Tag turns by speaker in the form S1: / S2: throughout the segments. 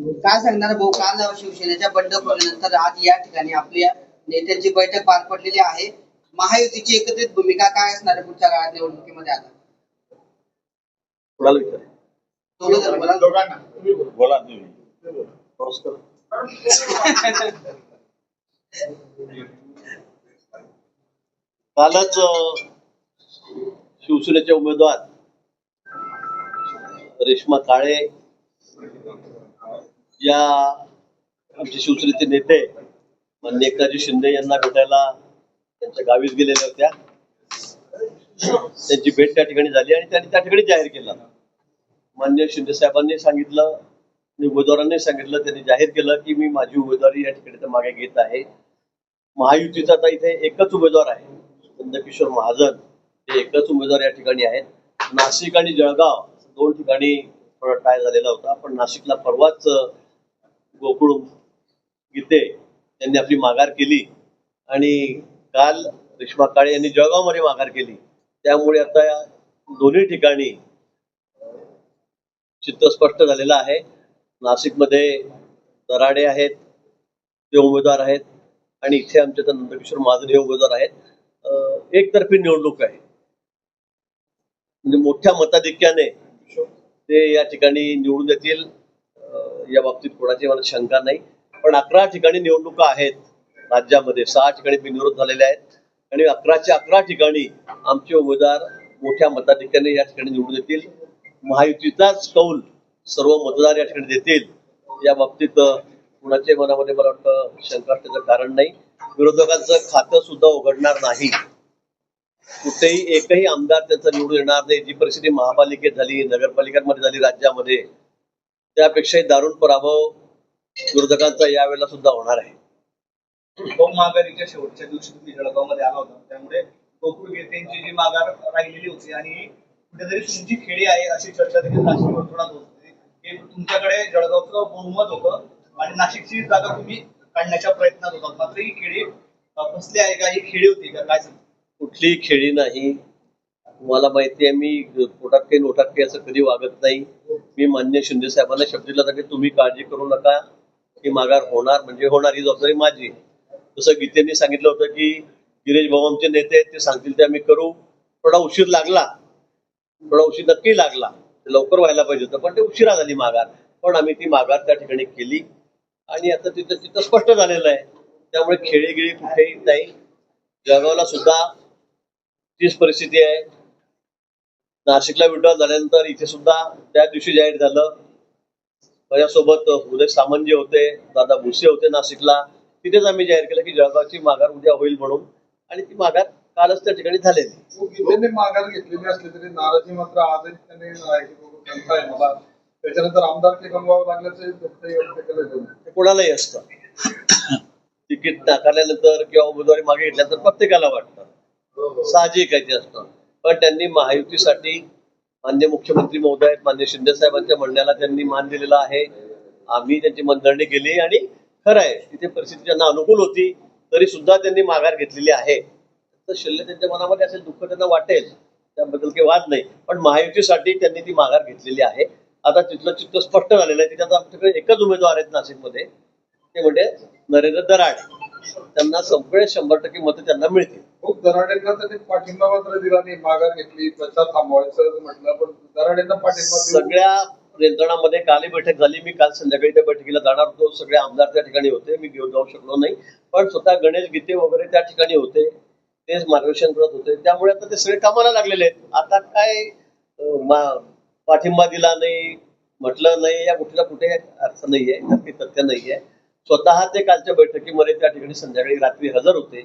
S1: काय सांगणार भाऊ, काल शिवसेनेच्या बंडखोरीनंतर आज या ठिकाणी आपल्या नेत्यांची बैठक पार पडलेली आहे. महायुतीची एकत्रित भूमिका काय असणार आहे पुढच्या काळात निवडणुकीमध्ये? आता
S2: कोणाला विचार
S1: दोघांना
S2: बोला तुम्ही. कालच शिवसेनेचे उमेदवार रेश्मा काळे या आमचे शिवसेनेचे नेते माननीय एकनाथजी शिंदे यांना भेटायला त्यांच्या गावीच गेलेल्या होत्या. त्यांची भेट त्या ठिकाणी झाली आणि त्यांनी त्या ठिकाणी जाहीर केला. माननीय शिंदे साहेबांनी सांगितलं, उमेदवारांनी सांगितलं, त्यांनी जाहीर केलं की मी माझी उमेदवारी या ठिकाणी मागे घेत आहे. महायुतीचा आता इथे एकच उमेदवार आहे, नंदकिशोर महाजन हे एकच उमेदवार या ठिकाणी आहेत. नाशिक आणि जळगाव दोन ठिकाणी थोडा टाय झालेला होता, पण नाशिकला परवाच गोकुळ गीते यांनी आपली माघार केली आणि काल रेश्मा काळे यांनी जळगावमध्ये माघार केली. त्यामुळे आता या दोन्ही ठिकाणी चित्र स्पष्ट झालेलं आहे. नाशिकमध्ये दराडे आहेत, ते उमेदवार आहेत, आणि इथे आमच्या नंदकिशोर महाजन हे उमेदवार आहेत. एकतर्फी निवडणूक आहे, म्हणजे मोठ्या मताधिक्याने ते या ठिकाणी निवडून येतील या बाबतीत कोणाची मला शंका नाही. पण 11 ठिकाणी निवडणुका आहेत राज्यामध्ये, 6 ठिकाणी बिनविरोध झालेले आहेत आणि 11च्या 11 ठिकाणी आमचे उमेदवार मोठ्या मताधिक्याने या ठिकाणी निवडून येतील. महायुतीचाच कौल सर्व मतदार या ठिकाणी देतील, या बाबतीत कुणाच्या मनामध्ये मला वाटतं शंका असण्याचं कारण नाही. विरोधकांचं खातं सुद्धा उघडणार नाही, कुठेही एकही आमदार त्यांचा निवडून येणार नाही. जी परिस्थिती महापालिकेत झाली, नगरपालिकांमध्ये झाली राज्यामध्ये, त्यापेक्षाही दारुण पराभव विरोधकांचा यावेळेला सुद्धा होणार आहे.
S3: महागारीच्या शेवटच्या दिवशी तुम्ही जळगावमध्ये आला होता, त्यामुळे गोकुळ गीतेंची जी माघार राहिलेली होती आणि कुठेतरी तुमची खेळी आहे अशी चर्चा देखील राजकीय वर्तुळात होत होती की तुमच्याकडे जळगावचं बहुमत होतं आणि नाशिकची जागा तुम्ही काढण्याच्या प्रयत्नात होतात, मात्र ही खेळी फसली आहे का? ही खेळी होती का? काय सांगता?
S2: कुठलीही खेळी नाही. तुम्हाला माहिती आहे, मी पोटात काही नोटात काही असं कधी वागत नाही. मी मान्य शिंदे साहेबांना शब्द दिला होता की तुम्ही काळजी करू नका, ही माघार होणार म्हणजे होणार, ही जबाबदारी माझी. जसं गीतेंनी सांगितलं होतं की गिरीश भाऊ आमचे नेते आहेत, ते सांगतील ते आम्ही करू. थोडा उशीर लागला, थोडा उशीर नक्की लागला, लवकर व्हायला पाहिजे होतं, पण ते उशिरा झाली माघार. पण आम्ही ती माघार त्या ठिकाणी केली आणि आता तिथं स्पष्ट झालेलं आहे. त्यामुळे खेळीगिळी कुठेही नाही. जळगावला सुद्धा तीच परिस्थिती आहे. नाशिकला विड्रॉल झाल्यानंतर इथे सुद्धा त्या दिवशी जाहीर झालं. माझ्यासोबत उदय सामंत जे होते, दादा भुसे होते नाशिकला, तिथेच आम्ही जाहीर केलं की जळगावची माघार उद्या होईल म्हणून, आणि ती माघार कालच त्या ठिकाणी झालेली.
S4: माघार घेतलेली असली तरी नाराजी मात्र आजही त्यांनी मला त्याच्यानंतर आमदारकी गमवावं लागल्याचं
S2: कोणालाही असतं. तिकीट नाकारल्यानंतर किंवा उमेदवारी मागे घेतल्यानंतर प्रत्येकाला वाटतं, साहजिक आहे ते असतं. पण त्यांनी महायुतीसाठी मान्य मुख्यमंत्री महोदय मान्य शिंदे साहेबांच्या म्हणण्याला त्यांनी मान दिलेला आहे. आम्ही त्यांची मनधरणी केली आणि खरं आहे तिथे परिस्थिती त्यांना अनुकूल होती, तरी सुद्धा त्यांनी माघार घेतलेली आहे. तर शिल्लक त्यांच्या मनामध्ये असेल, दुःख त्यांना वाटेल, त्याबद्दल काही वाद नाही. पण महायुतीसाठी त्यांनी ती माघार घेतलेली आहे. आता तिथलं चित्र स्पष्ट झालेलं आहे. तिथे आमच्याकडे एकच उमेदवार आहेत नाशिकमध्ये, ते म्हणजे नरेंद्र दराडे. त्यांना सगळे 100% मतं त्यांना मिळतील.
S4: खूप दराडेंना त्यांनी पाठिंबा मात्र दिला नाही, माघार घेतली, प्रचार थांबवायचं म्हटलं, पण दराडेंना पाठिंबा
S2: सगळ्या यंत्रणांमध्ये कालही बैठक झाली. मी काल संध्याकाळी त्या बैठकीला जाणार होतो. सगळे आमदार त्या ठिकाणी होते, मी घेऊन जाऊ शकलो नाही. पण स्वतः गणेश गीते वगैरे त्या ठिकाणी होते, तेच मार्गदर्शन करत होते. त्यामुळे आता ते सगळे कामाला लागलेले आहेत. आता काय पाठिंबा दिला नाही, म्हटलं नाही, या गोष्टीला कुठे अर्थ नाहीये, काही तथ्य नाहीये. स्वतः ते कालच्या बैठकीमध्ये त्या ठिकाणी संध्याकाळी रात्री हजर होते.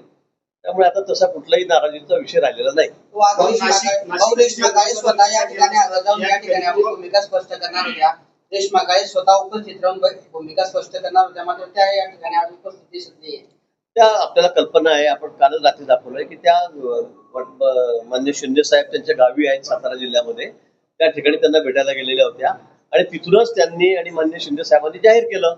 S2: त्यामुळे आता तसा कुठलाही नाराजीचा विषय राहिलेला नाही.
S1: रेश्मा काळे स्वतः या ठिकाणी आपली भूमिका स्पष्ट करणार होत्या. रेश्मा काळे स्वतः उपचित्रावून भूमिका स्पष्ट करणार होत्या, मात्र त्या या ठिकाणी आज उपस्थित दिसत नाहीये.
S2: त्या आपल्याला कल्पना आहे, आपण कालच रात्री दाखवलंय की त्या मान्य शिंदे साहेब त्यांच्या गावी आहेत सातारा जिल्ह्यामध्ये, त्या ठिकाणी त्यांना भेटायला गेलेल्या होत्या आणि तिथूनच त्यांनी आणि मान्य शिंदे साहेबांनी जाहीर केलं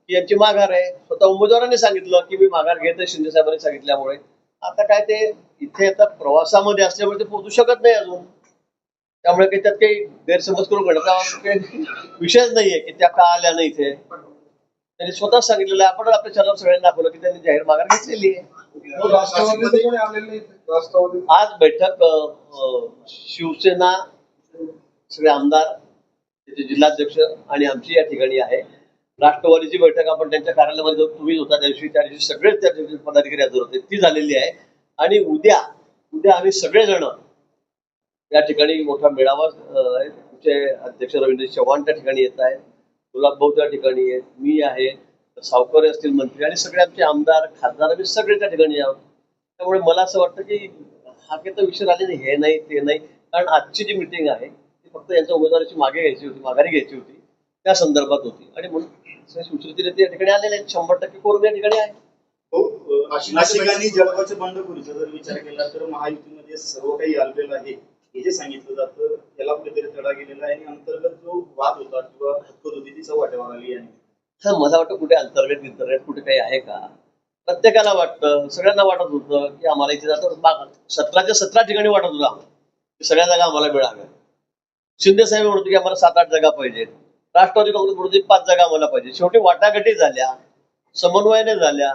S2: की यांची माघार आहे. स्वतः उमेदवारांनी सांगितलं की मी माघार घेत आहे शिंदे साहेबांनी सांगितल्यामुळे. आता काय ते इथे आता प्रवासामध्ये असल्यामुळे ते पोहोचू शकत नाही अजून, त्यामुळे काही त्यात काही गैरसमज करून घडता विषयच नाहीये की त्या का आल्या नाही इथे. त्यांनी स्वतः सांगितलेलं आहे. आपण आपल्या चॅनल सगळ्यांना दाखवलं की त्यांनी जाहीर माघार घेतलेली आहे.
S4: राष्ट्रवादीचे कोणी आलेले नाही राष्ट्रवादी
S2: आज बैठक शिवसेना सगळे आमदार त्याचे जिल्हाध्यक्ष आणि आमची या ठिकाणी आहे. राष्ट्रवादीची बैठक आपण त्यांच्या कार्यालयामध्ये जाऊन तुम्ही होता त्या दिवशी सगळेच त्या दिवशी पदाधिकारी हजर होते, ती झालेली आहे. आणि उद्या आम्ही सगळेजण या ठिकाणी मोठा मेळावा तुमचे अध्यक्ष रवींद्र चव्हाण त्या ठिकाणी येत आहेत, गुलाब भाऊ त्या ठिकाणी आहेत, मी आहे, सावकर असतील मंत्री आणि सगळे आमचे आमदार खासदार आम्ही सगळे त्या ठिकाणी आहोत. त्यामुळे मला असं वाटतं की हा काही तर विषय आले नाही, हे नाही ते नाही. कारण आजची जी मिटिंग आहे ती फक्त यांच्या उमेदवाराची माघारी घ्यायची होती, त्या संदर्भात होती. आणि म्हणून शिवसेनेचे नेते या ठिकाणी आलेले आहेत, 100% कोण या ठिकाणी आहे.
S5: नाशिक आणि जळगावच्या बंडखोरीचा जर विचार केला तर महायुतीमध्ये सर्व काही आलेलं आहे हे जे सांगितलं जातं त्याला कुठेतरी तडा गेलेला आहे आणि अंतर्गत जो वाद होता किंवा हक्कत होती ती चव्हाट्यावर आली आहे.
S2: तर मला वाटतं कुठे अंतर्गत कुठे काही आहे का? प्रत्येकाला वाटतं, सगळ्यांना वाटत होतं की आम्हाला इथे जातं 17 ठिकाणी वाटत होतं की सगळ्या जागा आम्हाला मिळाव्या. शिंदे साहेब म्हणतो की आम्हाला 7-8 जागा पाहिजेत. राष्ट्रवादी काँग्रेस म्हणतो 5 जागा आम्हाला पाहिजे. शेवटी वाटाघाटी झाल्या, समन्वयाने झाल्या.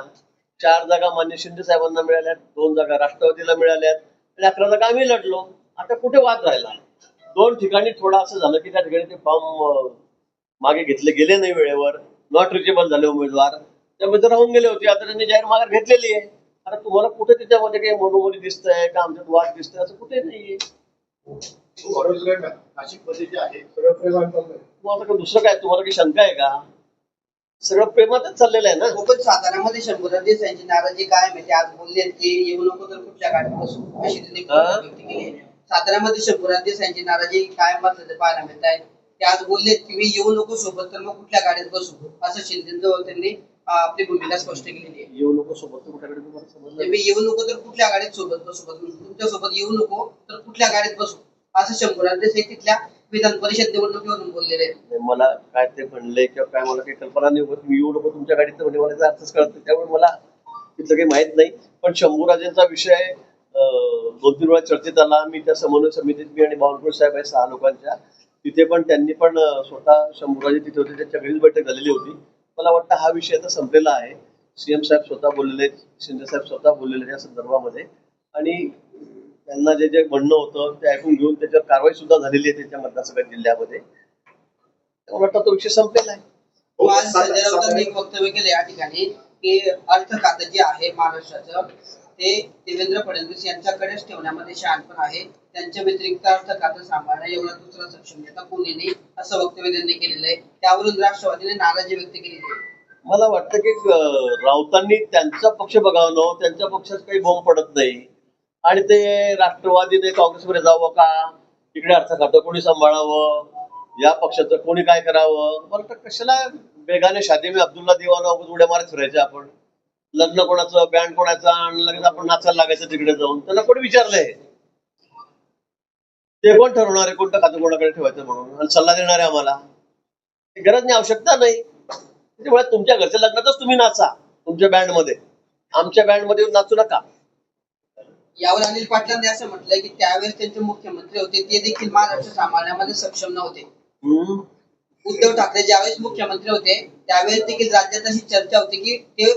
S2: 4 जागा मान्य शिंदे साहेबांना मिळाल्यात, 2 जागा राष्ट्रवादीला मिळाल्यात आणि 11 जागा आम्ही लढलो. आता कुठे वाद राहिला? 2 ठिकाणी थोडं असं झालं की त्या ठिकाणी ते फॉर्म मागे घेतले गेले नाही वेळेवर, नॉट रिचेबल झाले उमेदवार, त्यामुळे ते राहून गेले होते. आता त्यांनी जाहीर माघार घेतलेली आहे. आता तुम्हाला कुठे त्याच्यामध्ये काही मनोमनी दिसतंय का आमच्यात वाद दिसतंय असं कुठे नाहीये.
S5: नाशिकमध्ये जे आहे
S4: सगळं प्रेमात चाललंय.
S2: तुम्हाला का दुसरं काय, तुम्हाला काही शंका आहे का? सगळं प्रेमातच चाललेलं आहे ना.
S1: हो, पण साताऱ्यामध्ये शंभूराज देसाईंची नाराजी काय म्हणजे आज बोलले की येऊ नको तर कुठल्या गाडीत बसू अशी त्यांनी व्यक्त केली आहे. साताऱ्यामध्ये शंभूराज देसाईंची नाराजी काय मात्र पाहायला मिळत आहे. ते आज बोलले की मी येऊ नको सोबत तर मग कुठल्या गाडीत बसू असं शिंदेजवळ त्यांनी आपली भूमिका स्पष्ट केलेली आहे.
S2: येऊ नको सोबत कुठ्याकडे तुम्हाला समजलं?
S1: मी येऊ नको तर कुठल्या गाडीत सोबत बसू, तुमच्या सोबत येऊ नको तर कुठल्या गाडीत बसू असं शंभूराज देसाई तिथल्या विधान परिषद निवडणुकीवरून बोललेले आहेत.
S2: मला काय ते म्हणले किंवा काय मला काही कल्पना नाही होत. मी येऊ नको तुमच्या गाडीत म्हणजे मला त्याचा अर्थच कळत नाही, त्यामुळे मला तिथलं काही माहित नाही. पण शंभूराजेंचा विषय 2-3 वेळा चर्चेत आला. मी त्या समन्वय समितीत मी आणि बावनकुळे साहेब आहे 6 लोकांच्या, तिथे पण त्यांनी पण स्वतः शंभूराजे तिथे होते, त्यांच्या घरीच बैठक झालेली होती. मला वाटतं हा विषय आता संपलेला आहे. सीएम साहेब स्वतः बोललेले आहेत, शिंदे साहेब स्वतः बोललेले या संदर्भामध्ये. आणि त्यांना जे जे म्हणणं होतं ते ऐकून घेऊन त्याच्यावर कारवाई सुद्धा झालेली आहे त्यांच्या मतदारसंघ जिल्ह्यामध्ये. मला वाटतं तो विषय संपलेला आहे.
S1: आज संजय राऊतांनी एक वक्तव्य केले या ठिकाणी की अर्थ खातं जे आहे महाराष्ट्राचं ते देवेंद्र फडणवीस यांच्याकडेच ठेवण्यामध्ये शहाणपण आहे. त्यांच्या व्यतिरिक्त अर्थ खातं सांभाळणं एवढा दुसरा सक्षम नेता कोणी नाही असं वक्तव्य त्यांनी केलेलं आहे. त्यावरून राष्ट्रवादीने नाराजी व्यक्त केलेली आहे.
S2: मला वाटतं की राऊतांनी त्यांचा पक्ष बघावं, त्यांच्या पक्षात काही बोंब पडत नाही आणि ते राष्ट्रवादीने काँग्रेसमध्ये जावं का, इकडे अर्थ खातं कोणी सांभाळावं, या पक्षाचं कोणी काय करावं. मला तर कशाला बेगाने शादी में अब्दुल्ला दिवाना उड्या मारत फिरायचे आपण. लग्न कोणाचं, बँड कोणाचा आणि लगेच आपण नाचायला लागायचं तिकडे जाऊन. त्यांना कोणी विचारलंय? ते कोण ठरवणार आहे कोणतं खातं कोणाकडे ठेवायचं म्हणून आणि सल्ला देणार आहे आम्हाला? गरज नाही, आवश्यकता नाही. त्यामुळे तुमच्या घरच्या लग्नातच तुम्ही नाचा तुमच्या बँड मध्ये, आमच्या बँड मध्ये नाचू नका.
S1: यावर अनिल पाटलांनी असं म्हटलंय की त्यावेळेस त्यांचे मुख्यमंत्री होते ते देखील महाराष्ट्र सांभाळण्यामध्ये सक्षम नव्हते. उद्धव ठाकरे ज्यावेळेस मुख्यमंत्री होते त्यावेळेस देखील राज्यात अशी चर्चा होती की ते